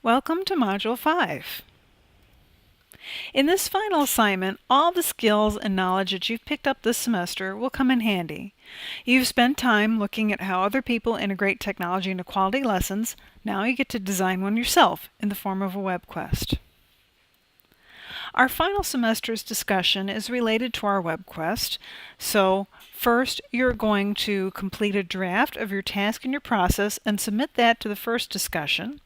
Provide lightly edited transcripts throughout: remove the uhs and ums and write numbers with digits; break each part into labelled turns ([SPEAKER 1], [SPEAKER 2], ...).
[SPEAKER 1] Welcome to Module 5. In this final assignment, all the skills and knowledge that you've picked up this semester will come in handy. You've spent time looking at how other people integrate technology into quality lessons. Now you get to design one yourself in the form of a web quest. Our final semester's discussion is related to our web quest. So first, you're going to complete a draft of your task and your process and submit that to the first discussion.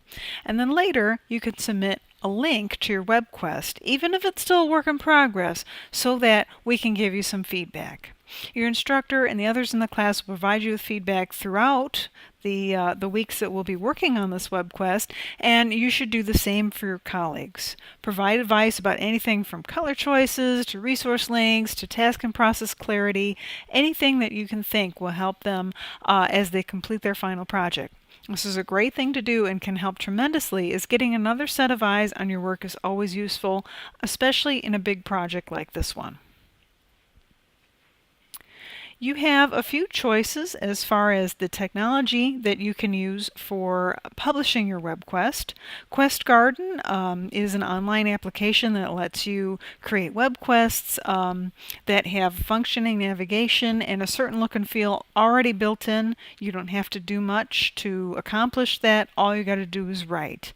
[SPEAKER 1] And then later, you can submit a link to your web quest, even if it's still a work in progress, so that we can give you some feedback. Your instructor and the others in the class will provide you with feedback throughout the weeks that we'll be working on this web quest, and you should do the same for your colleagues. Provide advice about anything from color choices to resource links to task and process clarity, anything that you can think will help them as they complete their final project. This is a great thing to do and can help tremendously, as getting another set of eyes on your work is always useful, especially in a big project like this one. You have a few choices as far as the technology that you can use for publishing your web quest. Quest Garden is an online application that lets you create web quests that have functioning navigation and a certain look and feel already built in. You don't have to do much to accomplish that. All you got to do is write.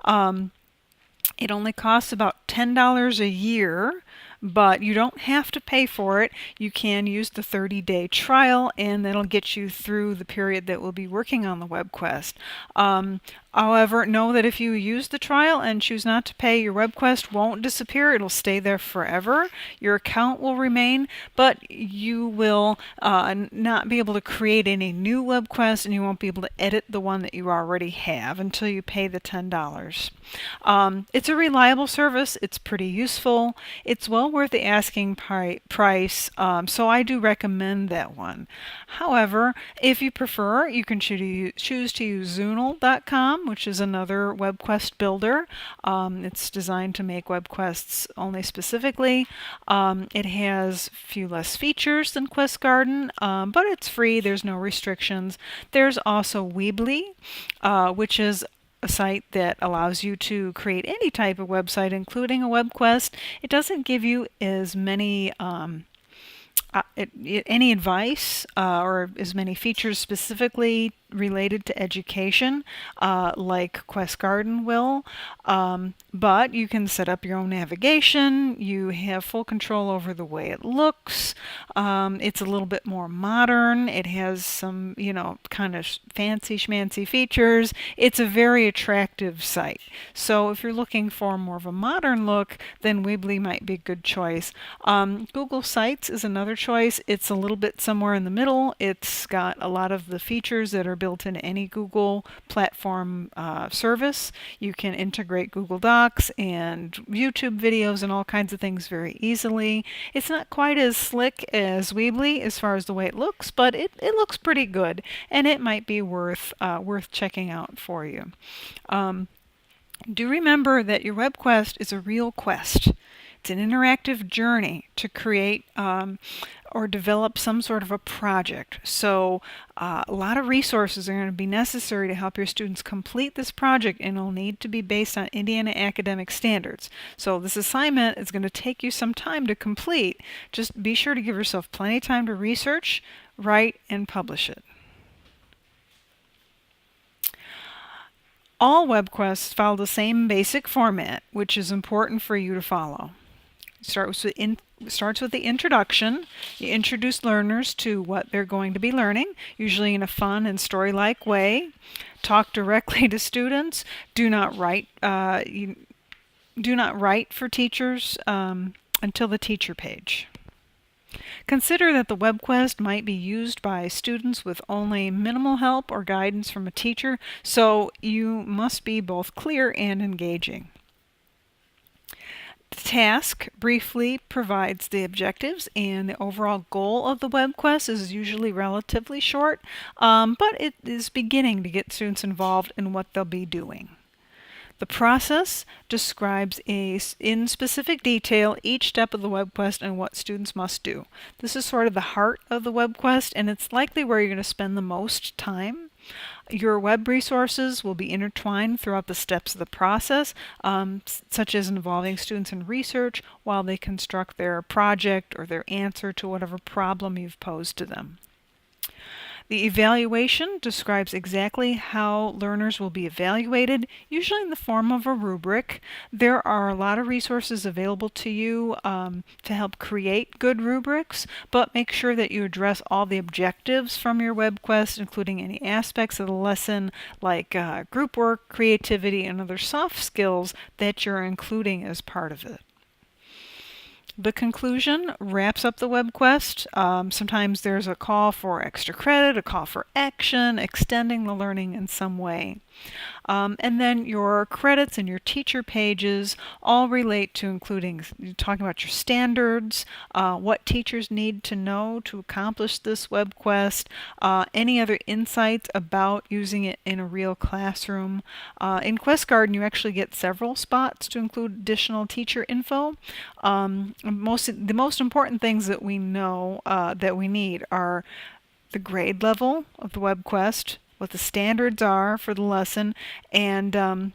[SPEAKER 1] It only costs about $10 a year, but you don't have to pay for it. You can use the 30-day trial, and that'll get you through the period that we'll be working on the web quest. However, know that if you use the trial and choose not to pay, your web quest won't disappear. It'll stay there forever. Your account will remain, but you will not be able to create any new web quests, and you won't be able to edit the one that you already have until you pay the $10. It's a reliable service. It's pretty useful. It's well worth the asking price, so I do recommend that one. However, if you prefer, you can choose to use Zoonal.com, which is another web quest builder. It's designed to make web quests only specifically. It has a few less features than Quest Garden, but it's free. There's no restrictions. There's also Weebly, which is a site that allows you to create any type of website, including a web quest. It doesn't give you as many any advice or as many features specifically related to education like Quest Garden will, but you can set up your own navigation. You have full control over the way it looks. It's a little bit more modern. It has some, kind of fancy schmancy features. It's a very attractive site. So if you're looking for more of a modern look, then Weebly might be a good choice. Google Sites is another choice. It's a little bit somewhere in the middle. It's got a lot of the features that are built into any Google platform service. You can integrate Google Docs and YouTube videos and all kinds of things very easily. It's not quite as slick as Weebly as far as the way it looks, but it looks pretty good, and it might be worth checking out for you. Do remember that your web quest is a real quest. It's an interactive journey to create or develop some sort of a project. So a lot of resources are going to be necessary to help your students complete this project, and it'll need to be based on Indiana academic standards. So this assignment is going to take you some time to complete. Just be sure to give yourself plenty of time to research, write, and publish it. All web quests follow the same basic format, which is important for you to follow. Starts with the introduction. You introduce learners to what they're going to be learning, usually in a fun and story-like way. Talk directly to students. Do not write for teachers until the teacher page. Consider that the web quest might be used by students with only minimal help or guidance from a teacher, so you must be both clear and engaging. The task briefly provides the objectives, and the overall goal of the web quest is usually relatively short, but it is beginning to get students involved in what they'll be doing. The process describes in specific detail each step of the web quest and what students must do. This is sort of the heart of the web quest, and it's likely where you're going to spend the most time. Your web resources will be intertwined throughout the steps of the process, such as involving students in research while they construct their project or their answer to whatever problem you've posed to them. The evaluation describes exactly how learners will be evaluated, usually in the form of a rubric. There are a lot of resources available to you to help create good rubrics, but make sure that you address all the objectives from your web quest, including any aspects of the lesson like group work, creativity, and other soft skills that you're including as part of it. The conclusion wraps up the web quest. Sometimes there's a call for extra credit, a call for action, extending the learning in some way. And then your credits and your teacher pages all relate to including talking about your standards, what teachers need to know to accomplish this web quest, any other insights about using it in a real classroom. In Quest Garden, you actually get several spots to include additional teacher info. The most important things that we know that we need are the grade level of the web quest, what the standards are for the lesson, and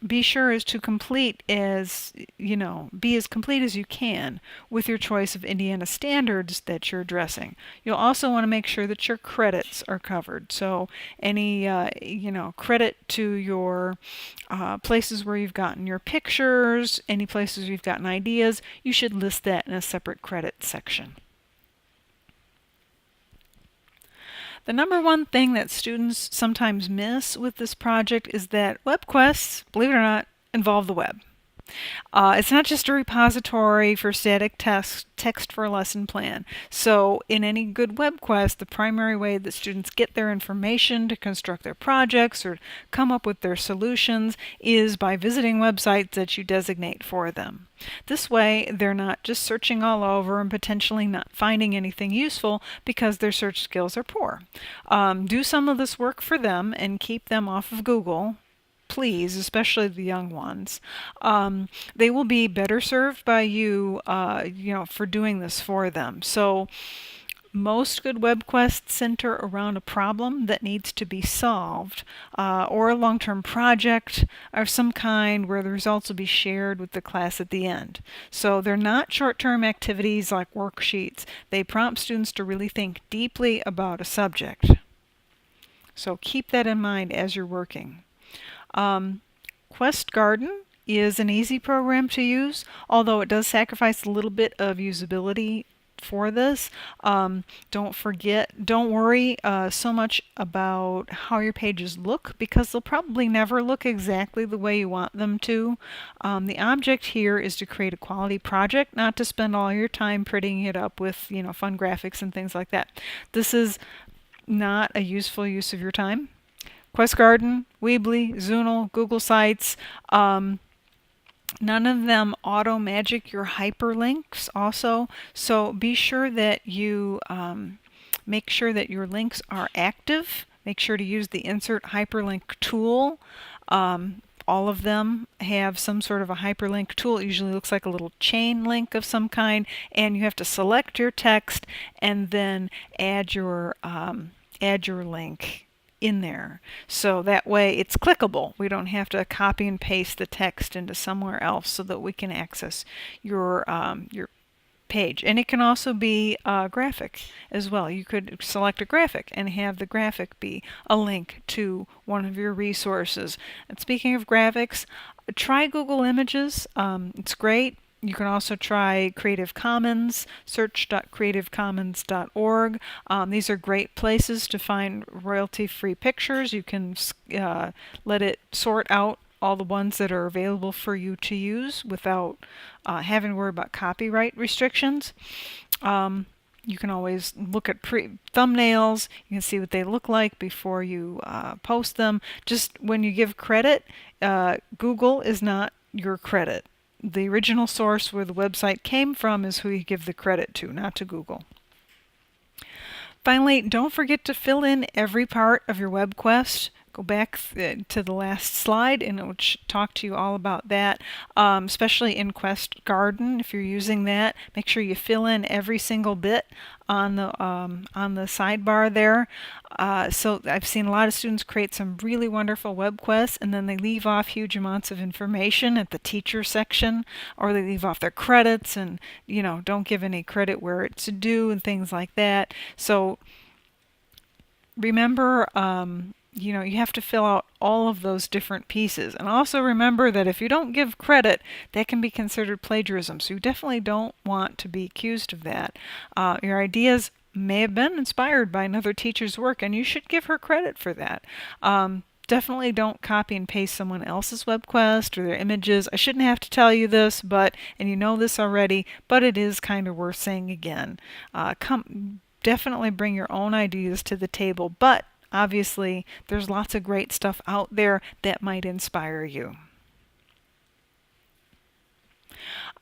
[SPEAKER 1] be sure as to complete as, be as complete as you can with your choice of Indiana standards that you're addressing. You'll also want to make sure that your credits are covered. So any, credit to your places where you've gotten your pictures, any places you've gotten ideas, you should list that in a separate credit section. The number one thing that students sometimes miss with this project is that web quests, believe it or not, involve the web. It's not just a repository for static text for a lesson plan. So in any good web quest, the primary way that students get their information to construct their projects or come up with their solutions is by visiting websites that you designate for them. This way, they're not just searching all over and potentially not finding anything useful because their search skills are poor. Do some of this work for them and keep them off of Google, please, especially the young ones. They will be better served by you, for doing this for them. So most good web quests center around a problem that needs to be solved, or a long-term project of some kind where the results will be shared with the class at the end. So they're not short-term activities like worksheets. They prompt students to really think deeply about a subject. So keep that in mind as you're working. Quest Garden is an easy program to use, although it does sacrifice a little bit of usability for this. Don't worry so much about how your pages look, because they'll probably never look exactly the way you want them to. The object here is to create a quality project, not to spend all your time prettying it up with fun graphics and things like that. This is not a useful use of your time. Quest Garden, Weebly, Zoonal, Google Sites, none of them auto-magic your hyperlinks also, so be sure that you make sure that your links are active. Make sure to use the Insert Hyperlink tool. All of them have some sort of a hyperlink tool. It usually looks like a little chain link of some kind, and you have to select your text and then add your link in there. So that way it's clickable. We don't have to copy and paste the text into somewhere else so that we can access your page. And it can also be graphic as well. You could select a graphic and have the graphic be a link to one of your resources. And speaking of graphics, try Google Images. It's great. You can also try Creative Commons, search.creativecommons.org. These are great places to find royalty-free pictures. You can let it sort out all the ones that are available for you to use without having to worry about copyright restrictions. You can always look at thumbnails. You can see what they look like before you post them. Just when you give credit, Google is not your credit. The original source where the website came from is who you give the credit to, not to Google. Finally, don't forget to fill in every part of your web quest. go back to the last slide and it will talk to you all about that, especially in Quest Garden. If you're using that, make sure you fill in every single bit on the sidebar there. So I've seen a lot of students create some really wonderful web quests and then they leave off huge amounts of information at the teacher section, or they leave off their credits and don't give any credit where it's due and things like that. So remember, you have to fill out all of those different pieces. And also remember that if you don't give credit, that can be considered plagiarism. So you definitely don't want to be accused of that. Your ideas may have been inspired by another teacher's work, and you should give her credit for that. Definitely don't copy and paste someone else's web quest or their images. I shouldn't have to tell you this, and you know this already, but it is kind of worth saying again. Definitely bring your own ideas to the table, but obviously there's lots of great stuff out there that might inspire you.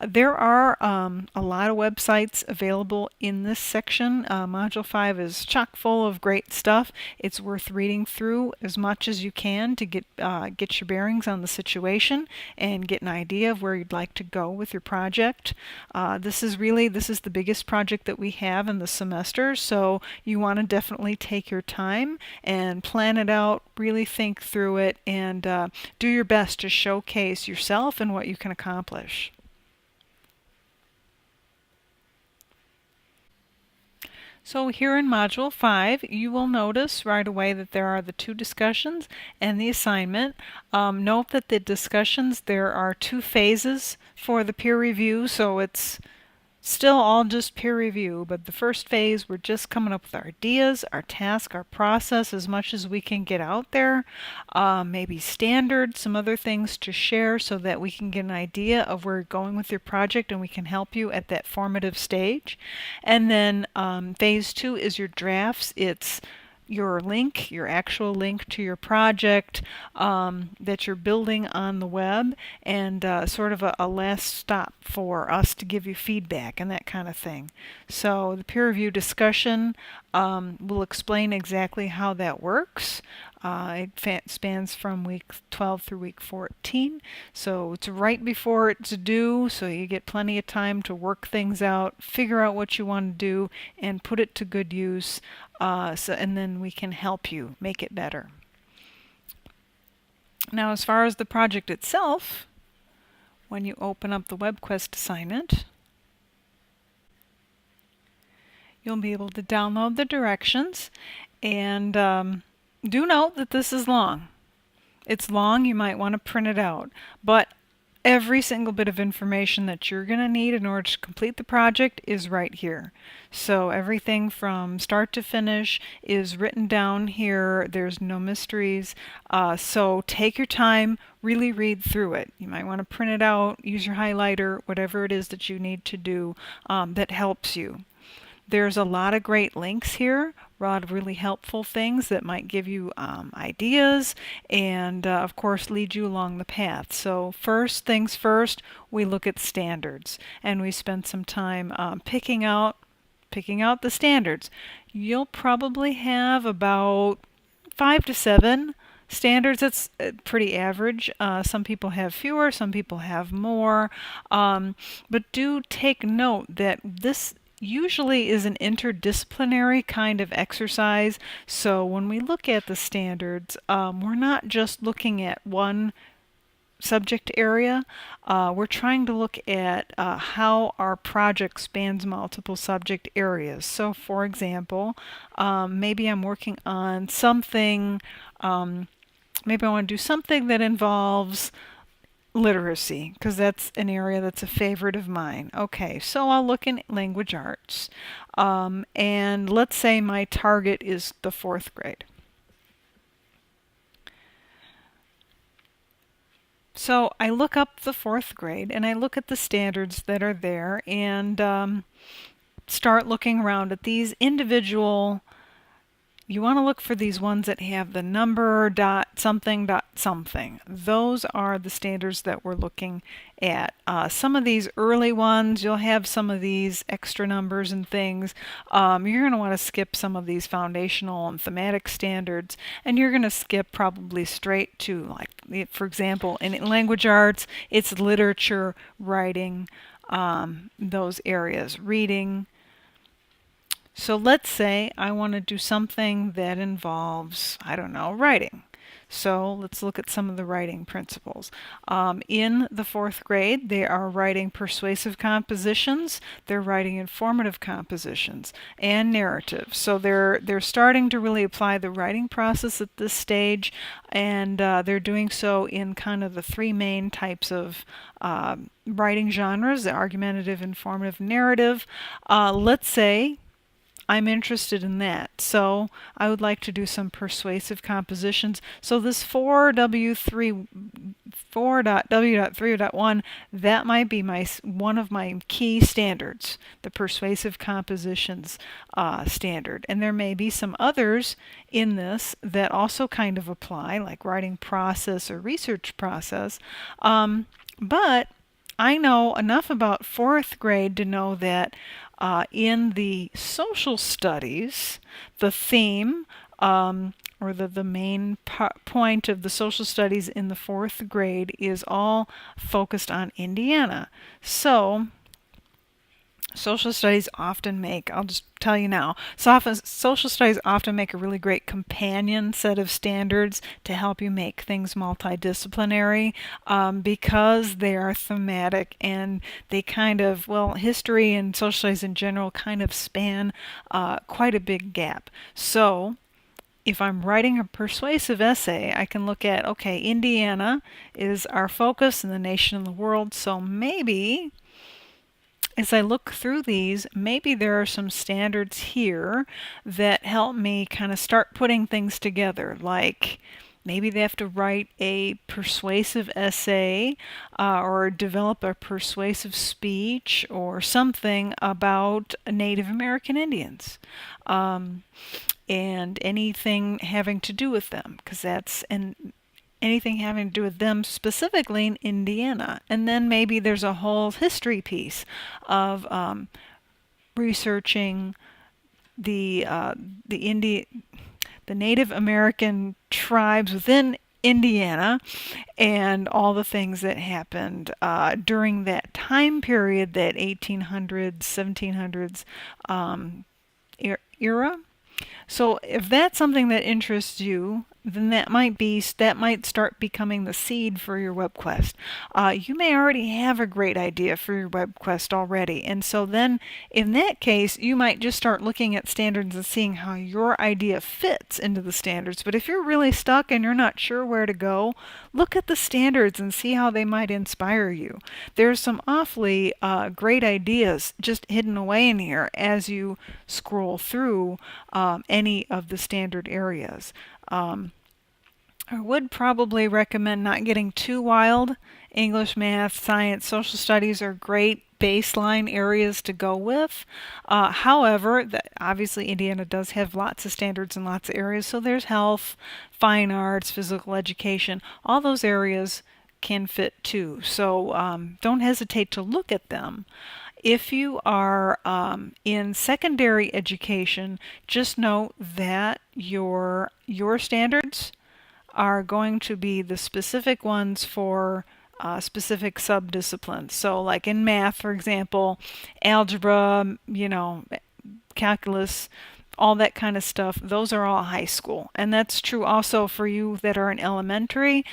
[SPEAKER 1] There are a lot of websites available in this section. Module 5 is chock full of great stuff. It's worth reading through as much as you can to get your bearings on the situation and get an idea of where you'd like to go with your project. This is the biggest project that we have in the semester, so you want to definitely take your time and plan it out, really think through it, and do your best to showcase yourself and what you can accomplish. So here in Module 5, you will notice right away that there are the 2 discussions and the assignment. Note that the discussions, there are 2 phases for the peer review, so it's still all just peer review, but the first phase, we're just coming up with our ideas, our task, our process, as much as we can get out there, maybe standards, some other things to share so that we can get an idea of where you're going with your project and we can help you at that formative stage. And then phase 2 is your drafts. It's your link, your actual link to your project that you're building on the web, and sort of a last stop for us to give you feedback and that kind of thing. So the peer review discussion will explain exactly how that works. It spans from week 12 through week 14, so it's right before it's due, so you get plenty of time to work things out, figure out what you want to do, and put it to good use, and then we can help you make it better. Now, as far as the project itself, when you open up the WebQuest assignment, you'll be able to download the directions, and do note that this is long. It's long, you might want to print it out, but every single bit of information that you're going to need in order to complete the project is right here. So everything from start to finish is written down here. There's no mysteries. So take your time, really read through it. You might want to print it out, use your highlighter, whatever it is that you need to do that helps you. There's a lot of great links here, a lot of really helpful things that might give you ideas and of course lead you along the path. So first things first, we look at standards and we spend some time picking out the standards. You'll probably have about 5 to 7 standards. That's pretty average. Some people have fewer, some people have more, but do take note that this usually is an interdisciplinary kind of exercise. So when we look at the standards, we're not just looking at one subject area. We're trying to look at how our project spans multiple subject areas. So for example, maybe I'm working on something, maybe I want to do something that involves literacy, because that's an area that's a favorite of mine. Okay, so I'll look in language arts, and let's say my target is the 4th grade. So I look up the 4th grade and I look at the standards that are there and start looking around at these individual you want to look for these ones that have the number dot something dot something. Those are the standards that we're looking at. Some of these early ones, you'll have some of these extra numbers and things. You're going to want to skip some of these foundational and thematic standards, and you're going to skip probably straight to, like, for example, in language arts, it's literature, writing, those areas, reading. So let's say I want to do something that involves, I don't know, writing. So let's look at some of the writing principles. In the fourth grade, they are writing persuasive compositions, they're writing informative compositions, and narrative. So they're starting to really apply the writing process at this stage, and they're doing so in kind of the three main types of writing genres: the argumentative, informative, narrative. Let's say I'm interested in that. So I would like to do some persuasive compositions. So this 4W3 4.W.3.1, that might be one of my key standards, the persuasive compositions standard. And there may be some others in this that also kind of apply, like writing process or research process. But I know enough about fourth grade to know that in the social studies, the theme or the main point of the social studies in the fourth grade is all focused on Indiana. So social studies often make, I'll just tell you now, social studies often make a really great companion set of standards to help you make things multidisciplinary because they are thematic and they kind of, well, history and social studies in general kind of span quite a big gap. So if I'm writing a persuasive essay, I can look at, okay, Indiana is our focus in the nation and the world, so maybe as I look through these, maybe there are some standards here that help me kind of start putting things together, like maybe they have to write a persuasive essay or develop a persuasive speech or something about Native American Indians. And anything having to do with them, because anything having to do with them specifically in Indiana. And then maybe there's a whole history piece of researching the Native American tribes within Indiana and all the things that happened during that time period, that 1800s, 1700s era. So if that's something that interests you, then that might start becoming the seed for your web quest. You may already have a great idea for your web quest already, and so then in that case you might just start looking at standards and seeing how your idea fits into the standards. But if you're really stuck and you're not sure where to go, look at the standards and see how they might inspire you. There's some awfully great ideas just hidden away in here as you scroll through any of the standard areas. I would probably recommend not getting too wild. English, math, science, social studies are great baseline areas to go with. However, obviously Indiana does have lots of standards in lots of areas, so there's health, fine arts, physical education, all those areas can fit too. So don't hesitate to look at them. If you are in secondary education, just note that your standards are going to be the specific ones for specific subdisciplines. So like in math, for example, algebra, calculus, all that kind of stuff, those are all high school. And that's true also for you that are in elementary.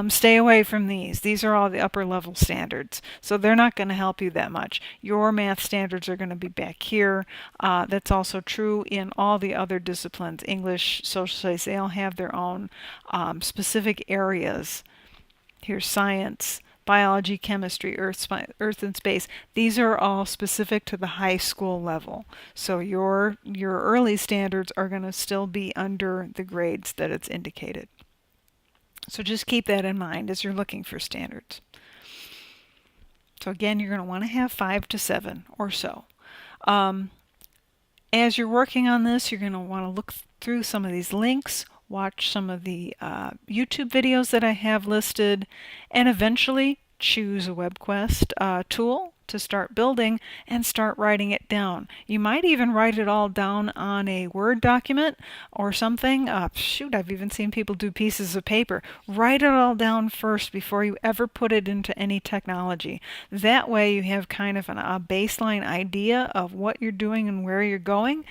[SPEAKER 1] Stay away from these. These are all the upper level standards. So they're not going to help you that much. Your math standards are going to be back here. That's also true in all the other disciplines. English, social studies, they all have their own specific areas. Here's science, biology, chemistry, earth and space. These are all specific to the high school level. So your early standards are going to still be under the grades that it's indicated. So just keep that in mind as you're looking for standards. So again, you're going to want to have 5 to 7 or so. As you're working on this, you're going to want to look through some of these links, watch some of the YouTube videos that I have listed, and eventually choose a WebQuest tool to start building and start writing it down. You might even write it all down on a Word document or something. Shoot, I've even seen people do pieces of paper. Write it all down first before you ever put it into any technology. That way you have kind of a baseline idea of what you're doing and where you're going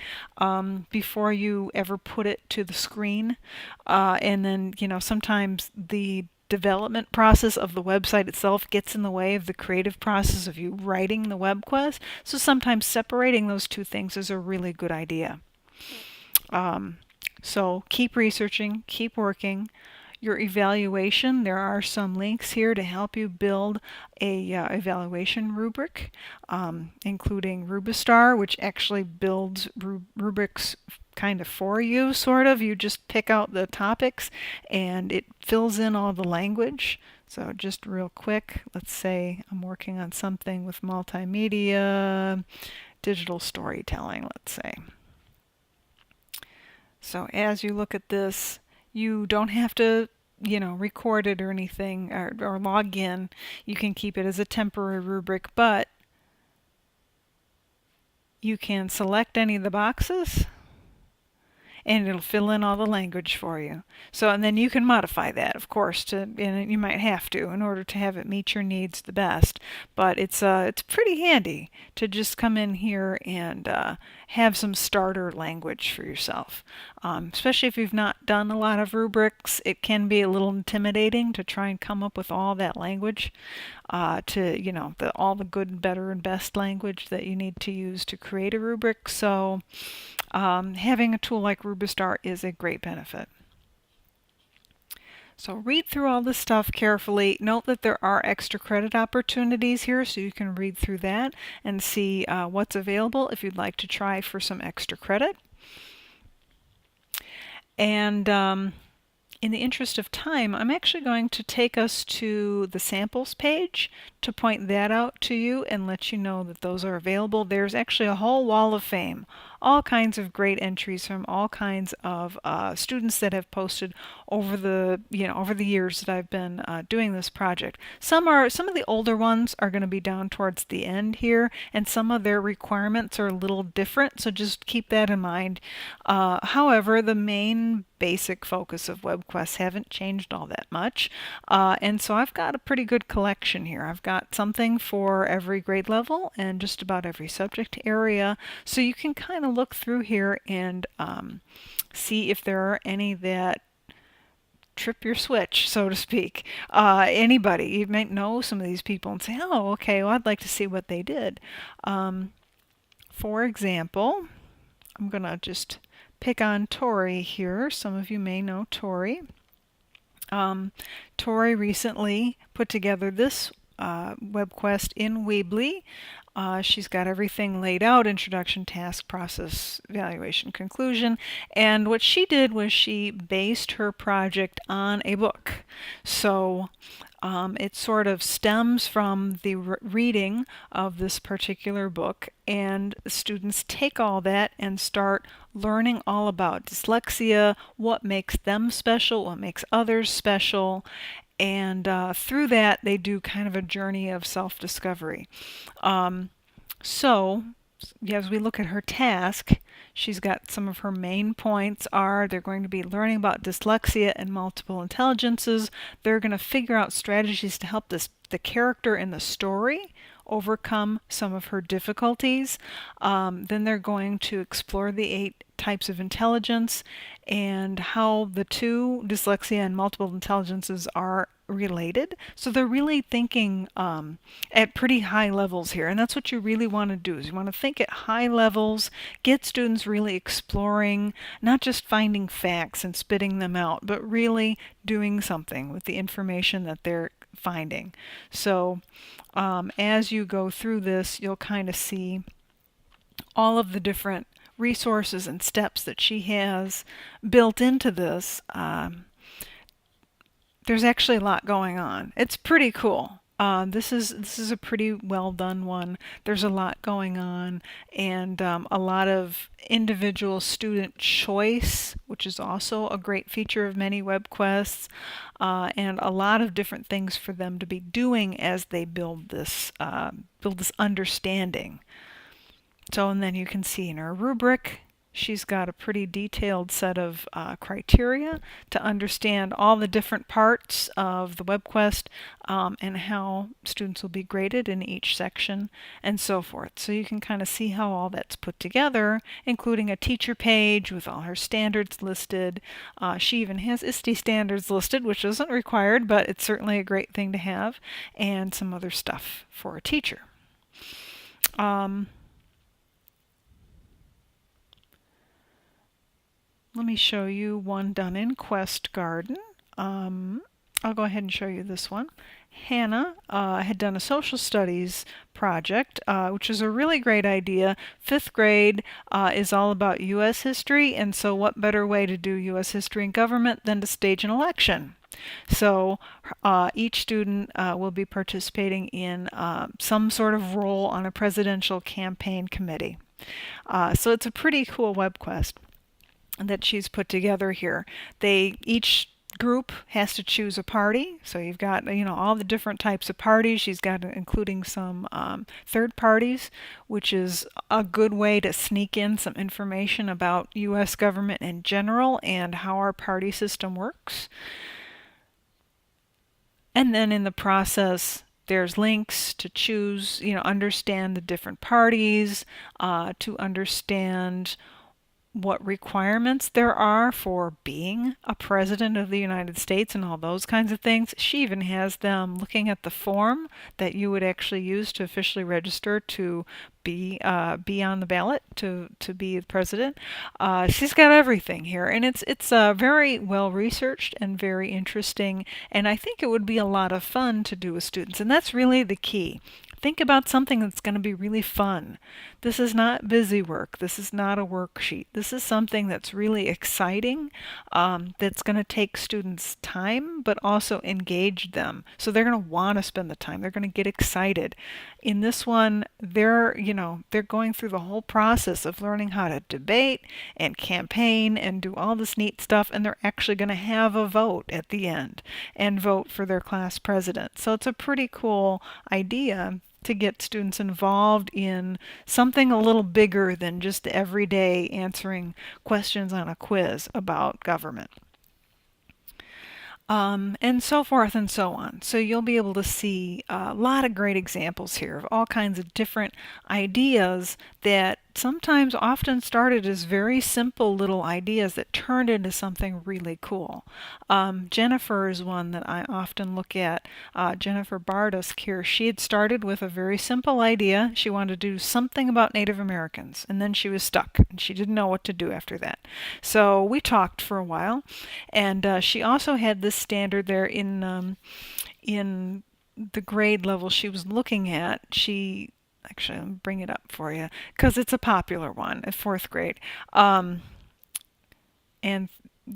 [SPEAKER 1] before you ever put it to the screen. And then, sometimes the development process of the website itself gets in the way of the creative process of you writing the web quest. So sometimes separating those two things is a really good idea. So keep researching, keep working. Your evaluation, there are some links here to help you build a evaluation rubric, including Rubistar, which actually builds rubrics kind of for you, sort of. You just pick out the topics and it fills in all the language. So just real quick, let's say I'm working on something with multimedia, digital storytelling, let's say. So as you look at this, you don't have to, record it or anything or log in. You can keep it as a temporary rubric, but you can select any of the boxes and it'll fill in all the language for you. So, and then you can modify that, of course, and you might have to in order to have it meet your needs the best. But it's pretty handy to just come in here and have some starter language for yourself. Especially if you've not done a lot of rubrics, it can be a little intimidating to try and come up with all that language, all the good, better, and best language that you need to use to create a rubric. So having a tool like Rubistar is a great benefit. So read through all this stuff carefully. Note that there are extra credit opportunities here, so you can read through that and see what's available if you'd like to try for some extra credit. And in the interest of time, I'm actually going to take us to the samples page to point that out to you and let you know that those are available. There's actually a whole wall of fame, all kinds of great entries from all kinds of students that have posted over the years that I've been doing this project. Some of the older ones are going to be down towards the end here, and some of their requirements are a little different, so just keep that in mind. However, the main basic focus of WebQuest haven't changed all that much, and so I've got a pretty good collection here. I've got something for every grade level and just about every subject area, so you can kind of look through here and see if there are any that trip your switch, so to speak. Anybody, you might know some of these people and say, oh, okay, well, I'd like to see what they did. For example, I'm going to just pick on Tori here. Some of you may know Tori. Tori recently put together this WebQuest in Weebly. She's got everything laid out: introduction, task, process, evaluation, conclusion. And what she did was she based her project on a book. So it sort of stems from the reading of this particular book, and students take all that and start learning all about dyslexia, what makes them special, what makes others special, and through that they do kind of a journey of self-discovery. So as we look at her task, she's got some of her main points are they're going to be learning about dyslexia and multiple intelligences. They're going to figure out strategies to help the character in the story overcome some of her difficulties. Then they're going to explore the 8 types of intelligence and how the two, dyslexia and multiple intelligences, are related. So they're really thinking at pretty high levels here, and that's what you really want to do, is you want to think at high levels, get students really exploring, not just finding facts and spitting them out, but really doing something with the information that they're finding. So as you go through this, you'll kind of see all of the different resources and steps that she has built into this. There's actually a lot going on. It's pretty cool. This is a pretty well done one. There's a lot going on, and a lot of individual student choice, which is also a great feature of many web quests, and a lot of different things for them to be doing as they build this understanding. So, and then you can see in her rubric, she's got a pretty detailed set of criteria to understand all the different parts of the web quest, and how students will be graded in each section and so forth. So you can kind of see how all that's put together, including a teacher page with all her standards listed. She even has ISTE standards listed, which isn't required, but it's certainly a great thing to have, and some other stuff for a teacher. Let me show you one done in Quest Garden. I'll go ahead and show you this one. Hannah had done a social studies project, which is a really great idea. Fifth grade is all about U.S. history, and so what better way to do U.S. history and government than to stage an election? So each student will be participating in some sort of role on a presidential campaign committee. So it's a pretty cool web quest that she's put together here. Each group has to choose a party. So you've got, all the different types of parties. She's got including some third parties, which is a good way to sneak in some information about U.S. government in general and how our party system works. And then in the process, there's links to choose, understand the different parties, to understand what requirements there are for being a president of the United States and all those kinds of things. She even has them looking at the form that you would actually use to officially register to be on the ballot to be the president. She's got everything here, and it's very well researched and very interesting, and I think it would be a lot of fun to do with students, and that's really the key. Think about something that's going to be really fun. This is not busy work. This is not a worksheet. This is something that's really exciting, that's going to take students time, but also engage them. So they're going to want to spend the time. They're going to get excited. In this one, they're going through the whole process of learning how to debate and campaign and do all this neat stuff, and they're actually going to have a vote at the end and vote for their class president. So it's a pretty cool idea to get students involved in something a little bigger than just everyday answering questions on a quiz about government. And so forth and so on. So you'll be able to see a lot of great examples here of all kinds of different ideas that sometimes often started as very simple little ideas that turned into something really cool. Jennifer is one that I often look at. Jennifer Bardusk here. She had started with a very simple idea. She wanted to do something about Native Americans, and then she was stuck, and she didn't know what to do after that. So we talked for a while, and she also had this standard there in the grade level she was looking at. Actually, I'll bring it up for you because it's a popular one at fourth grade. And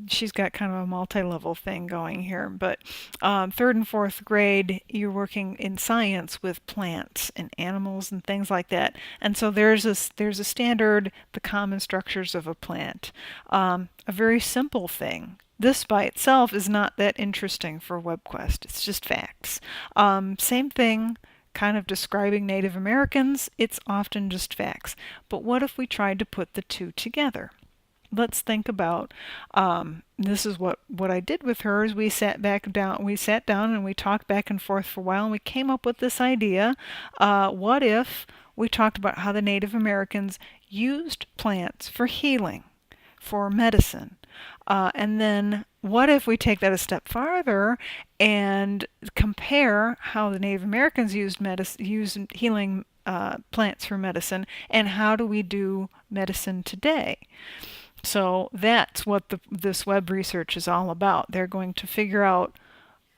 [SPEAKER 1] she's got kind of a multi-level thing going here. But third and fourth grade, you're working in science with plants and animals and things like that. And so there's a standard, the common structures of a plant. A very simple thing. This by itself is not that interesting for WebQuest. It's just facts. Same thing, kind of describing Native Americans. It's often just facts. But what if we tried to put the two together? Let's think about, this is what I did with her is we sat down and we talked back and forth for a while, and we came up with this idea. What if we talked about how the Native Americans used plants for healing, for medicine? And then what if we take that a step farther and compare how the Native Americans used healing plants for medicine, and how do we do medicine today? So that's what this web research is all about. They're going to figure out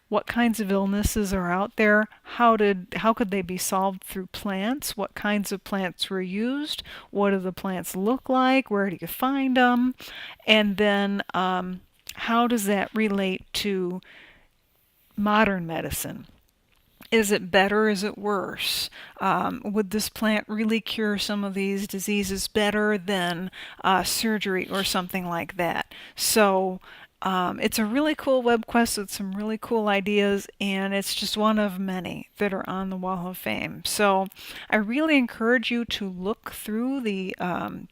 [SPEAKER 1] what kinds of illnesses are out there, how could they be solved through plants, what kinds of plants were used, what do the plants look like, where do you find them, and then how does that relate to modern medicine? Is it better? Is it worse? Would this plant really cure some of these diseases better than surgery or something like that? So it's a really cool web quest with some really cool ideas, and it's just one of many that are on the Wall of Fame. So I really encourage you to look through the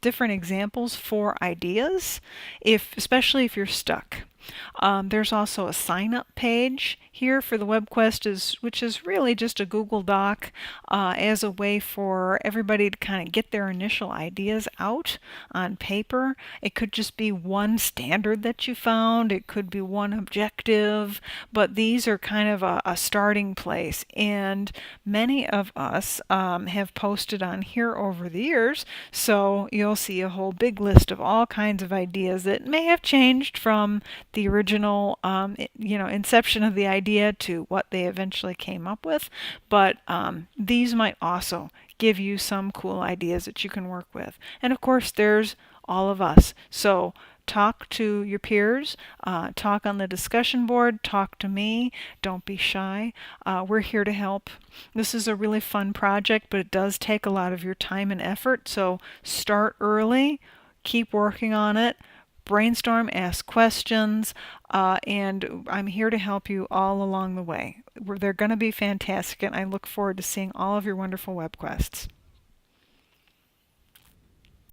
[SPEAKER 1] different examples for ideas, especially if you're stuck. There's also a sign up page here for the WebQuest, which is really just a Google Doc as a way for everybody to kind of get their initial ideas out on paper. It could just be one standard that you found, it could be one objective, but these are kind of a starting place. And many of us have posted on here over the years, so you'll see a whole big list of all kinds of ideas that may have changed from the original inception of the idea to what they eventually came up with. But these might also give you some cool ideas that you can work with. And of course, there's all of us. So talk to your peers, talk on the discussion board, talk to me. Don't be shy. We're here to help. This is a really fun project, but it does take a lot of your time and effort. So start early, keep working on it, brainstorm, ask questions, and I'm here to help you all along the way. They're going to be fantastic, and I look forward to seeing all of your wonderful web quests.